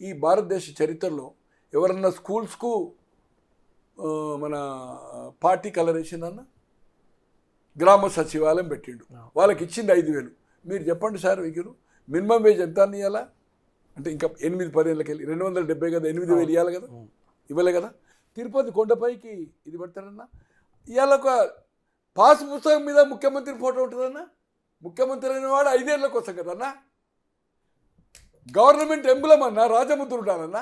ఈ భారతదేశ చరిత్రలో ఎవరన్నా స్కూల్స్కు మన పార్టీ కలర్ వేసిందన్న? గ్రామ సచివాలయం పెట్టిండు, వాళ్ళకి ఇచ్చింది 5,000. మీరు చెప్పండి సార్, వీరు మినిమం వేజ్ ఎంత అని ఇవ్వాలా? అంటే ఇంకా 8-10 ఏళ్ళకి వెళ్ళి 270 కదా, 8,000 ఇవ్వాలి కదా, ఇవ్వలే కదా. తిరుపతి కొండపైకి ఇది పెడతారన్నా. ఇవాళ ఒక పాస్ పుస్తకం మీద ముఖ్యమంత్రి ఫోటో ఉంటుందన్నా. ముఖ్యమంత్రి అయిన వాడు 5 ఏళ్ళకి వస్తాం కదన్నా. గవర్నమెంట్ ఎంబులం అన్నా, రాజముద్ర ఉండాలన్నా.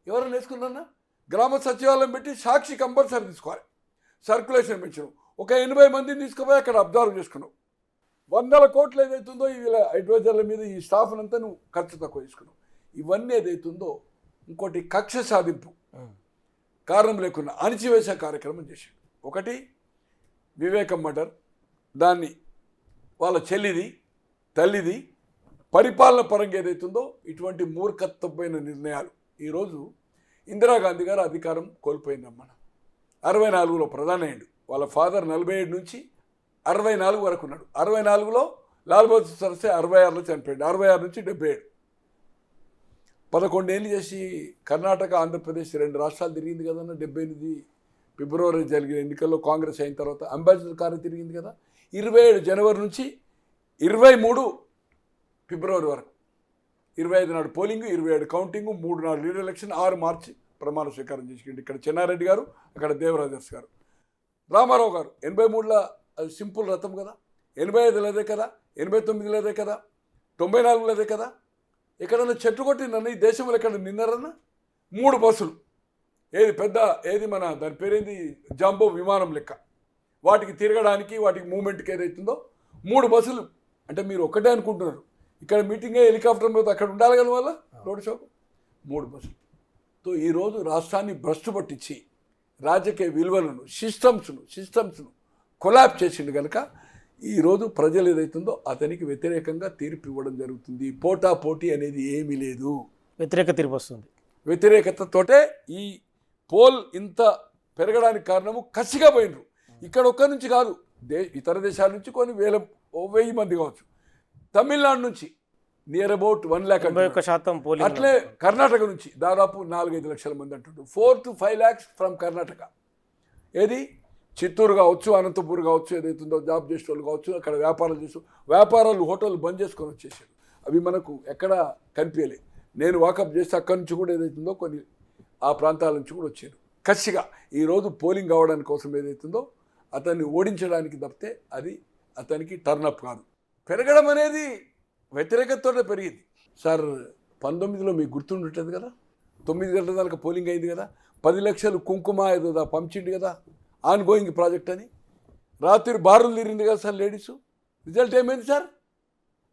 ఎవరైనా వేసుకుందన్నా? గ్రామ సచివాలయం పెట్టి సాక్షి కంపల్సరీ తీసుకోవాలి. సర్క్యులేషన్ పెంచడం, ఒక 80 మందిని తీసుకుపోయి అక్కడ అబ్జర్వ్ చేసుకున్నావు. 100 కోట్లు ఏదైతుందో వీళ్ళ అడ్వైజర్ల మీద ఈ స్టాఫ్ అంతా నువ్వు ఖర్చు తక్కువ తీసుకున్నావు. ఇవన్నీ ఏదైతుందో ఇంకోటి కక్ష సాధింపు, కారణం లేకుండా అణిచివేసే కార్యక్రమం చేశాడు. ఒకటి వివేకం మర్డర్, దాన్ని వాళ్ళ చెల్లిది తల్లిది పరిపాలన పరంగా ఏదైతుందో ఇటువంటి మూర్ఖత్వమైన నిర్ణయాలు. ఈరోజు ఇందిరాగాంధీ గారు అధికారం కోల్పోయిందమ్మా. 64లో ప్రధాని అయ్యాడు. వాళ్ళ ఫాదర్ 47 నుంచి 64 వరకు ఉన్నాడు. 64లో లాల్ బహదూర్ శాస్త్రి 66లో చనిపోయాడు. 66 నుంచి 77, 11 ఏళ్ళు చేసి కర్ణాటక ఆంధ్రప్రదేశ్ 2 రాష్ట్రాలు తిరిగింది కదన్న. 78 ఫిబ్రవరి జరిగిన ఎన్నికల్లో కాంగ్రెస్ అయిన తర్వాత అంబాసిడర్ కారు తిరిగింది కదా. 27 జనవరి నుంచి 23 ఫిబ్రవరి వరకు, 25 నాడు పోలింగ్, 27 కౌంటింగ్, 3 నాడు లీడర్ ఎలక్షన్, 6 మార్చి ప్రమాణ స్వీకారం చేసుకుంటే ఇక్కడ చెన్నారెడ్డి గారు, అక్కడ దేవరాజర్స్ గారు. రామారావు గారు 83లో అది సింపుల్ రథం కదా, 85లో అదే కదా, 89లో అదే కదా, 94లో అదే కదా. ఎక్కడన్నా చెట్టు కొట్టిందన్న ఈ దేశంలో? ఎక్కడ నిన్నారన్నా? 3 బస్సులు, ఏది పెద్ద ఏది మన దాని పేరేంది జంబో విమానం లెక్క, వాటికి తిరగడానికి వాటికి మూమెంట్కి ఏదైతుందో 3 బస్సులు. అంటే మీరు ఒక్కటే అనుకుంటున్నారు, ఇక్కడ మీటింగే హెలికాప్టర్ మీద అక్కడ ఉండాలి కదా వల్ల రోడ్ షోకు. 3 బస్సులు. ఈరోజు రాష్ట్రాన్ని భ్రష్టు పట్టించి రాజకీయ విలువలను సిస్టమ్స్ను కొలాబ్ చేసిండు కనుక ఈరోజు ప్రజలు ఏదైతుందో అతనికి వ్యతిరేకంగా తీర్పు ఇవ్వడం జరుగుతుంది. పోటీ అనేది ఏమీ లేదు, వ్యతిరేక తీర్పు వస్తుంది. వ్యతిరేకతతోటే ఈ పోల్ ఇంత పెరగడానికి కారణము కసిగా పోయినరు. ఇక్కడ ఒక్కరి నుంచి కాదు, ఇతర దేశాల నుంచి కొన్ని 1000 మంది కావచ్చు. తమిళనాడు నుంచి నియర్ అబౌట్ 1,00,000 పోలింగ్. అట్లే కర్ణాటక నుంచి దాదాపు 4-5 లక్షల మంది అంటుండ్రు. 4 to 5 lakhs ఫ్రమ్ కర్ణాటక. ఏది చిత్తూరు కావచ్చు, అనంతపూర్ కావచ్చు, ఏదైతుందో జాబ్ చేసే వాళ్ళు కావచ్చు, అక్కడ వ్యాపారాలు చేస్తూ వ్యాపారాలు హోటళ్ళు బంద్ చేసుకొని వచ్చేసారు. అవి మనకు ఎక్కడ కనిపించలే. నేను వాకప్ చేస్తే అక్కడి నుంచి కూడా ఏదైతుందో కొన్ని ఆ ప్రాంతాల నుంచి కూడా వచ్చారు కసిగా. ఈరోజు పోలింగ్ కావడానికి కోసం ఏదైతుందో అతన్ని ఓడించడానికి తప్పితే అది అతనికి టర్నప్ కాదు. పెరగడం అనేది వ్యతిరేకతతోనే పెరిగింది సార్. 19లో మీకు గుర్తుంటుంది కదా, 9 గంటల దాకా పోలింగ్ అయింది కదా, 10 లక్షలు కుంకుమ ఏదో పంపించిండు కదా, ఆన్ గోయింగ్ ప్రాజెక్ట్ అని. రాత్రి బారులు తీరింది కదా సార్ లేడీసు. రిజల్ట్ ఏమైంది sir?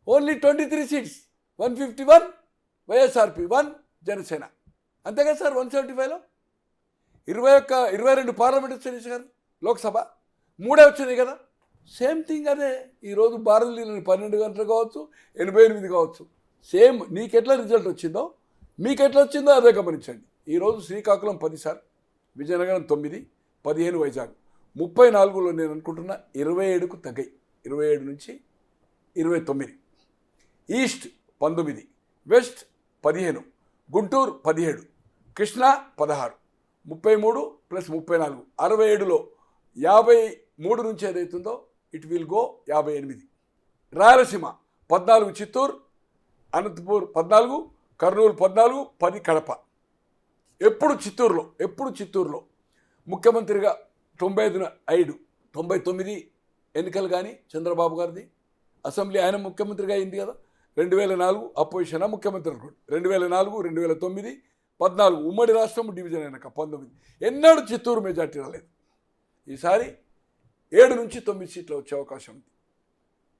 Only 23 seats, 151 YSRP, 1 Janasena. అంతే కదా సార్. 175లో 22 పార్లమెంట్ వచ్చాయి సార్, లోక్సభ 3 వచ్చినాయి కదా. సేమ్ థింగ్ అదే. ఈరోజు బారులు తీరిన 12 గంటలు కావచ్చు, 88 కావచ్చు, సేమ్. నీకెట్లా రిజల్ట్ వచ్చిందో మీకెట్లా వచ్చిందో అదే గమనించండి. ఈరోజు శ్రీకాకుళం 10 సార్, విజయనగరం 9, 15 వైజాగ్, 34లో నేను అనుకుంటున్నా 27కు తగ్గాయి, 27 నుంచి 29. ఈస్ట్ 19, వెస్ట్ 15, గుంటూరు 17, కృష్ణా 16, 33 + 34, 67లో 53 నుంచి ఏదైతుందో it will go 58. Rayalaseema 14, Chittoor, Anantapur 14, Kurnool 14, 10 Kadapa. ఎప్పుడు చిత్తూరులో ముఖ్యమంత్రిగా 95 99 ఎన్నికలు కానీ చంద్రబాబు గారిది అసెంబ్లీ, ఆయన ముఖ్యమంత్రిగా అయింది కదా. 2004 అపోజిషన్ ముఖ్యమంత్రి అనుకోండి, 2004, 2009, 14 ఉమ్మడి రాష్ట్రం డివిజన్ అయినాక 19 ఎన్నడూ చిత్తూరు మెజార్టీ రాలేదు. ఈసారి 7 నుంచి 9 సీట్లు వచ్చే అవకాశం ఉంది.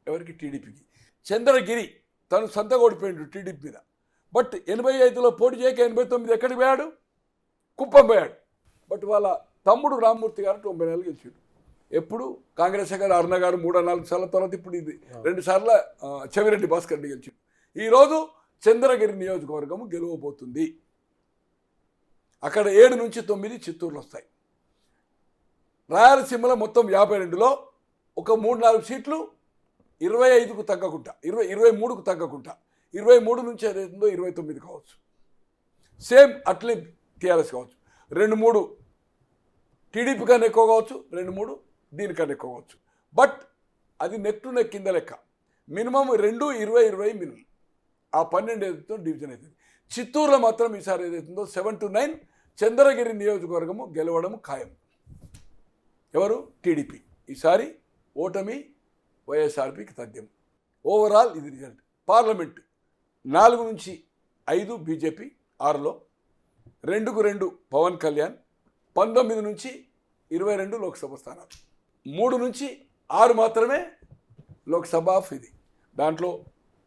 ఎవరికి? టీడీపీకి. చంద్రగిరి తను సొంతగా ఓడిపోయాడు టీడీపీ మీద. బట్ 85లో పోటీ చేయక 89 ఎక్కడికి పోయాడు? కుప్పం పోయాడు. బట్ వాళ్ళ తమ్ముడు రామ్మూర్తి గారు 94 గెలిచాడు. ఎప్పుడు కాంగ్రెస్ గారు అరుణ గారు 3-4 సార్ల తర్వాత ఇప్పుడు ఇది 2 సార్ల చెవిరెడ్డి భాస్కర్ రెడ్డి గెలిచాడు. ఈరోజు చంద్రగిరి నియోజకవర్గం గెలవబోతుంది. అక్కడ 7 నుంచి 9 చిత్తూరులో వస్తాయి. రాయలసీమలో మొత్తం 52లో ఒక 3-4 సీట్లు 25కు తగ్గకుండా 23కు తగ్గకుండా 23 నుంచి ఏదైతుందో 29 కావచ్చు. సేమ్ అట్లే టీఆర్ఎస్ కావచ్చు, 2-3 టీడీపీ కన్నా ఎక్కువ కావచ్చు, 2-3 దీనికన్నా ఎక్కువ కావచ్చు. బట్ అది నెక్ టు నెక్ కింద లెక్క. Minimum 2-20-20 minimum. ఆ 12 ఏదైతుందో డివిజన్ అవుతుంది. చిత్తూరులో మాత్రం ఈసారి ఏదైతుందో 7-9 చంద్రగిరి నియోజకవర్గము గెలవడం ఖాయం. ఎవరు? టీడీపీ. ఈసారి ఓటమి వైఎస్ఆర్పీకి తథ్యం. ఓవరాల్ ఇది రిజల్ట్. పార్లమెంట్ 4-5 బీజేపీ, 6లో 2-2 పవన్ కళ్యాణ్, 19-22 లోక్సభ స్థానాలు, 3-6 మాత్రమే లోక్సభ ఆఫ్ ఇది. దాంట్లో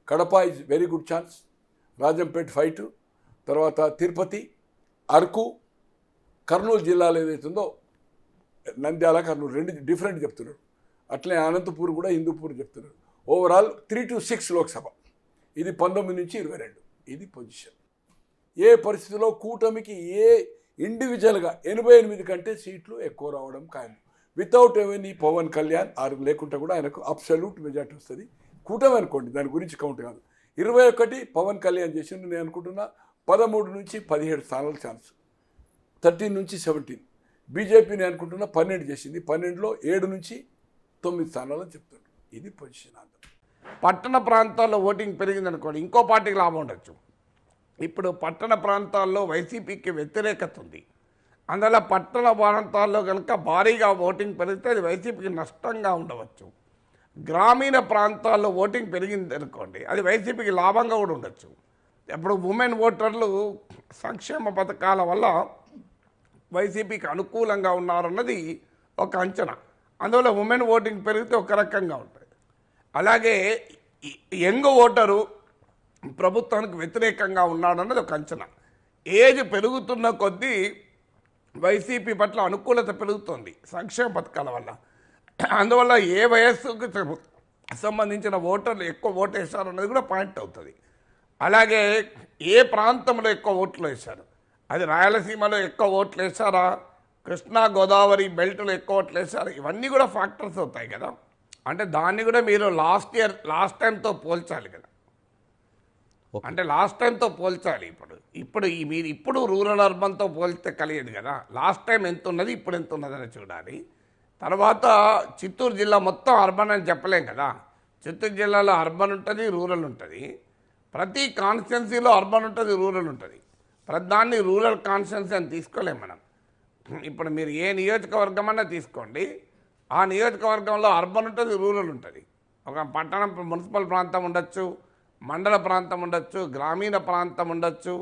Kadapa is very good chance, Rajampet fight, తర్వాత తిరుపతి, అరకు, కర్నూలు జిల్లాలో ఏదైతుందో నంద్యాల, కర్నూలు 2 డిఫరెంట్ చెప్తున్నారు. అట్లే అనంతపూర్ కూడా, హిందూపూర్ చెప్తున్నారు. ఓవరాల్ 3-6 లోక్సభ. ఇది 19-22. ఇది పొజిషన్. ఏ పరిస్థితిలో కూటమికి ఏ ఇండివిజువల్గా 88 కంటే సీట్లు ఎక్కువ రావడం ఖాయం. వితౌట్ ఎవెనీ పవన్ కళ్యాణ్ లేకుంటే కూడా ఆయనకు అబ్సల్యూట్ మెజార్టీ వస్తుంది. కూటమి అనుకోండి, దాని గురించి కౌంట్ కాదు. 21 పవన్ కళ్యాణ్ చేసిండు. నేను అనుకుంటున్నా 13-17 స్థానాల ఛాన్స్, 13-17. బీజేపీని అనుకుంటున్నా 12 చేసింది, 12లో 7-9 స్థానాలని చెప్తాడు. ఇది పొజిషన్. పట్టణ ప్రాంతాల్లో ఓటింగ్ పెరిగిందనుకోండి, ఇంకో పార్టీకి లాభం ఉండొచ్చు. ఇప్పుడు పట్టణ ప్రాంతాల్లో వైసీపీకి వ్యతిరేకత ఉంది. అందువల్ల పట్టణ ప్రాంతాల్లో కనుక భారీగా ఓటింగ్ పెరిగితే అది వైసీపీకి నష్టంగా ఉండవచ్చు. గ్రామీణ ప్రాంతాల్లో ఓటింగ్ పెరిగింది అనుకోండి, అది వైసీపీకి లాభంగా కూడా ఉండొచ్చు. ఇప్పుడు ఉమెన్ ఓటర్లు సంక్షేమ పథకాల వల్ల వైసీపీకి అనుకూలంగా ఉన్నారన్నది ఒక అంచనా. అందువల్ల ఉమెన్ ఓటింగ్ పెరిగితే ఒక రకంగా ఉంటుంది. అలాగే యంగ్ ఓటరు ప్రభుత్వానికి వ్యతిరేకంగా ఉన్నాడన్నది ఒక అంచనా. ఏజ్ పెరుగుతున్న కొద్దీ వైసీపీ పట్ల అనుకూలత పెరుగుతుంది సంక్షేమ పథకాల వల్ల. అందువల్ల ఏ వయస్సుకు సంబంధించిన ఓటర్లు ఎక్కువ ఓటు వేశారు అన్నది కూడా పాయింట్ అవుతుంది. అలాగే ఏ ప్రాంతంలో ఎక్కువ ఓట్లు వేశారు, అది రాయలసీమలో ఎక్కువ ఓట్లు వేశారా, కృష్ణా గోదావరి బెల్ట్లో ఎక్కువ ఓట్లు వేశారు, ఇవన్నీ కూడా ఫ్యాక్టర్స్ అవుతాయి కదా. అంటే దాన్ని కూడా మీరు లాస్ట్ టైంతో పోల్చాలి కదా. అంటే లాస్ట్ టైంతో పోల్చాలి. మీరు ఇప్పుడు రూరల్ అర్బన్తో పోల్చితే కలిగేది కదా. లాస్ట్ టైం ఎంత ఉన్నది, ఇప్పుడు ఎంత ఉన్నదని చూడాలి. తర్వాత చిత్తూరు జిల్లా మొత్తం అర్బన్ అని చెప్పలేం కదా. చిత్తూరు జిల్లాలో అర్బన్ ఉంటుంది, రూరల్ ఉంటుంది. ప్రతి కాన్స్టిట్యున్సీలో అర్బన్ ఉంటుంది, రూరల్ ఉంటుంది. ప్రతిదాన్ని రూరల్ కాన్స్టిట్యున్సీ అని తీసుకోలేం మనం. ఇప్పుడు మీరు ఏ నియోజకవర్గం అన్నా తీసుకోండి, ఆ నియోజకవర్గంలో అర్బన్ ఉంటుంది, రూరల్ ఉంటుంది. ఒక పట్టణం మున్సిపల్ ప్రాంతం ఉండొచ్చు, మండల ప్రాంతం ఉండొచ్చు, గ్రామీణ ప్రాంతం ఉండొచ్చు.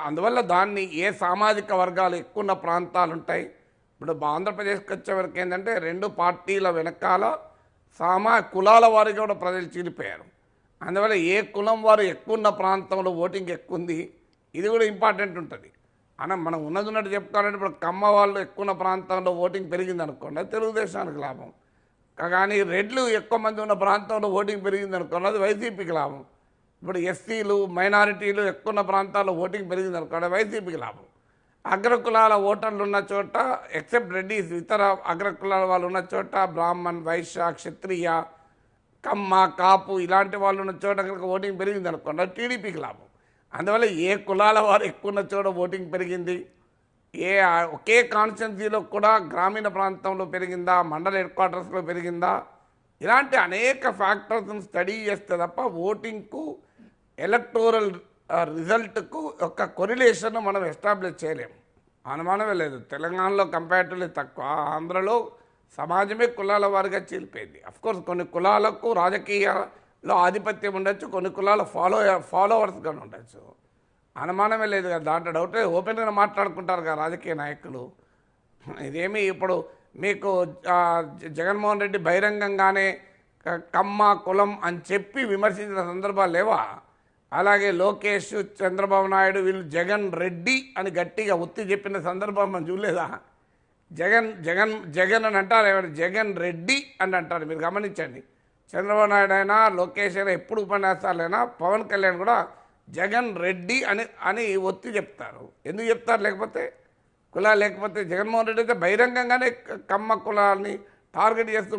అందువల్ల దాన్ని ఏ సామాజిక వర్గాలు ఎక్కువ ఉన్న ప్రాంతాలు ఉంటాయి. ఇప్పుడు ఆంధ్రప్రదేశ్కి వచ్చేవరకు ఏంటంటే 2 పార్టీల వెనకాల కులాల వారిగా కూడా ప్రజలు చీలిపోయారు. అందువల్ల ఏ కులం వారు ఎక్కువ ఉన్న ప్రాంతంలో ఓటింగ్ ఎక్కువ ఉంది, ఇది కూడా ఇంపార్టెంట్ ఉంటుంది. మనం ఉన్నట్టు చెప్పుకోవాలంటే ఇప్పుడు కమ్మ వాళ్ళు ఎక్కువ ఉన్న ప్రాంతంలో ఓటింగ్ పెరిగింది అనుకోండి, అది తెలుగుదేశానికి లాభం. కానీ రెడ్లు ఎక్కువ మంది ఉన్న ప్రాంతంలో ఓటింగ్ పెరిగింది అనుకోండి, అది వైసీపీకి లాభం. ఇప్పుడు ఎస్సీలు మైనారిటీలు ఎక్కువ ఉన్న ప్రాంతాల్లో ఓటింగ్ పెరిగింది అనుకోండి, వైసీపీకి లాభం. అగ్రకులాల ఓటర్లు ఉన్న చోట ఎక్సెప్ట్ రెడ్డిస్, ఇతర అగ్రకులాల వాళ్ళు ఉన్న చోట బ్రాహ్మణ్, వైశ్య, క్షత్రియ, కమ్మ, కాపు ఇలాంటి వాళ్ళు ఉన్న చోట కనుక ఓటింగ్ పెరిగింది అనుకోండి, అది టీడీపీకి లాభం. అందువల్ల ఏ కులాల వారు ఎక్కువ ఉన్న చోట ఓటింగ్ పెరిగింది, ఒకే కాన్స్టిట్యున్సీలో కూడా గ్రామీణ ప్రాంతంలో పెరిగిందా, మండల హెడ్ క్వార్టర్స్లో పెరిగిందా, ఇలాంటి అనేక ఫ్యాక్టర్స్ని స్టడీ చేస్తే తప్ప ఓటింగ్కు ఎలక్టోరల్ రిజల్ట్కు ఒక కొరిలేషన్ మనం ఎస్టాబ్లిష్ చేయలేము. అనుమానమే లేదు. తెలంగాణలో కంపారిటివ్లీ తక్కువ, ఆంధ్రలో సమాజమే కులాల వారిగా చీలిపోయింది. అఫ్కోర్స్ కొన్ని కులాలకు రాజకీయాల్లో ఆధిపత్యం ఉండొచ్చు, కొన్ని కులాల ఫాలోవర్స్గా ఉండొచ్చు, అనుమానమే లేదు కదా. దాంట్లో డౌటే. ఓపెన్గా మాట్లాడుకుంటారు కదా రాజకీయ నాయకులు. ఇదేమి ఇప్పుడు మీకు జగన్మోహన్ రెడ్డి బహిరంగంగానే కమ్మ కులం అని చెప్పి విమర్శించిన సందర్భాలు లేవా? అలాగే లోకేష్, చంద్రబాబు నాయుడు వీళ్ళు జగన్ రెడ్డి అని గట్టిగా ఒత్తి చెప్పిన సందర్భం మనం చూడలేదా? జగన్ జగన్ జగన్ అని అంటారు, ఎవరు జగన్ రెడ్డి అని అంటారు. మీరు గమనించండి. చంద్రబాబు నాయుడు అయినా, లోకేష్ అయినా, ఎప్పుడు ఉపన్యాసాలైనా పవన్ కళ్యాణ్ కూడా జగన్ రెడ్డి అని ఒత్తి చెప్తారు. ఎందుకు చెప్తారు? లేకపోతే జగన్మోహన్ రెడ్డి అయితే బహిరంగంగానే కమ్మ కులాన్ని టార్గెట్ చేస్తూ